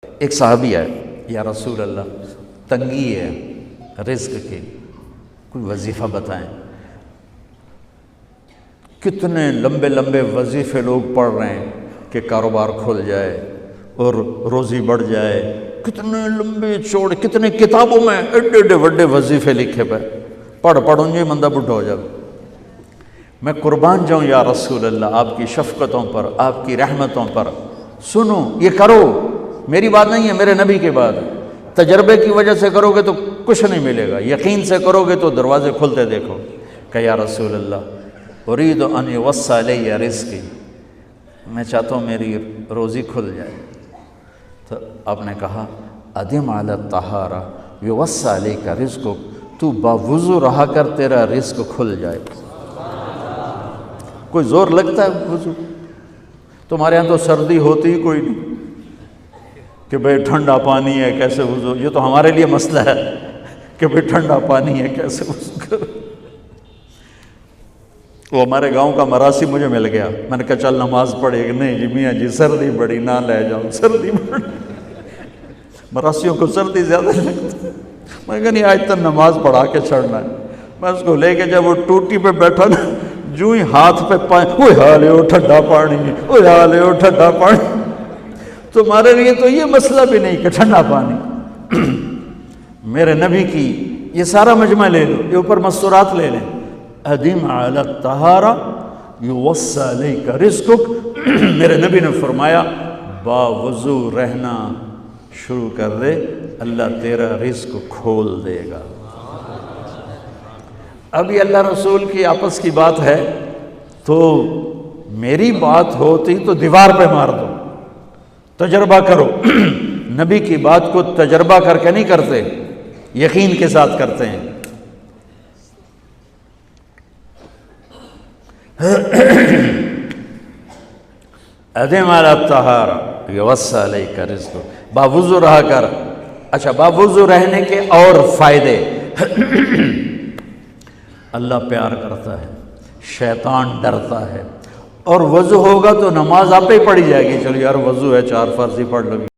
ایک صحابی ہے، یا رسول اللہ تنگی ہے رزق کی، کوئی وظیفہ بتائیں۔ کتنے لمبے لمبے وظیفے لوگ پڑھ رہے ہیں کہ کاروبار کھل جائے اور روزی بڑھ جائے، کتنے لمبے چوڑے، کتنے کتابوں میں ایڈے ایڈے بڑے وظیفے لکھے پہ، پڑھوں جو مندہ بڈھا ہو جائے۔ میں قربان جاؤں یا رسول اللہ آپ کی شفقتوں پر، آپ کی رحمتوں پر، سنو یہ کرو، میری بات نہیں ہے، میرے نبی کی بات ہے۔ تجربے کی وجہ سے کرو گے تو کچھ نہیں ملے گا، یقین سے کرو گے تو دروازے کھلتے دیکھو۔ کہ یا رسول اللہ ارید ان یوسع علی رزقی، میں چاہتا ہوں میری روزی کھل جائے۔ تو آپ نے کہا ادم علی الطہارہ یوسع علیک رزقک، تو باوضو رہا کر تیرا رزق کھل جائے۔ کوئی زور لگتا ہے وضو؟ تمہارے ہاں تو سردی ہوتی ہی کوئی نہیں کہ بھئی ٹھنڈا پانی ہے کیسے وضو، یہ تو ہمارے لیے مسئلہ ہے کہ بھئی ٹھنڈا پانی ہے کیسے وضو کرو۔ وہ ہمارے گاؤں کا مراسی مجھے مل گیا، میں نے کہا چل نماز پڑھے کہ نہیں جی میاں جی سردی بڑی نہ لے جاؤں، سردی بڑی، مراسیوں کو سردی زیادہ لگتی ہے۔ میں کہا نہیں آج تک نماز پڑھا کے چھڑنا ہے۔ میں اس کو لے کے جب وہ ٹوٹی پہ بیٹھا نا، جو ہی ہاتھ پہ پائیں، اوہ حالے ہو ٹھنڈا پانی، اوہ حالے ہو ٹھنڈا پانی۔ تمہارے لیے تو یہ مسئلہ بھی نہیں کہ ٹھنڈا پانی۔ میرے نبی کی یہ سارا مجمع لے لو، یہ اوپر مستورات لے لیں، ادم علی الطہارہ یوسع علیک رزقک، میرے نبی نے فرمایا باوضو رہنا شروع کر دے، اللہ تیرا رزق کھول دے گا۔ ابھی اللہ رسول کی آپس کی بات ہے تو میری بات ہوتی تو دیوار پہ مار دو، تجربہ کرو۔ نبی کی بات کو تجربہ کر کے نہیں کرتے، یقین کے ساتھ کرتے ہیں۔ ادم علی الطہارہ یوسع علیک رزقک، باوضو رہا کر۔ اچھا باوضو رہنے کے اور فائدے، اللہ پیار کرتا ہے، شیطان ڈرتا ہے، اور وضو ہوگا تو نماز آپ ہی پڑھی جائے گی، چلو یار وضو ہے 4 فرض ہی پڑھ لو۔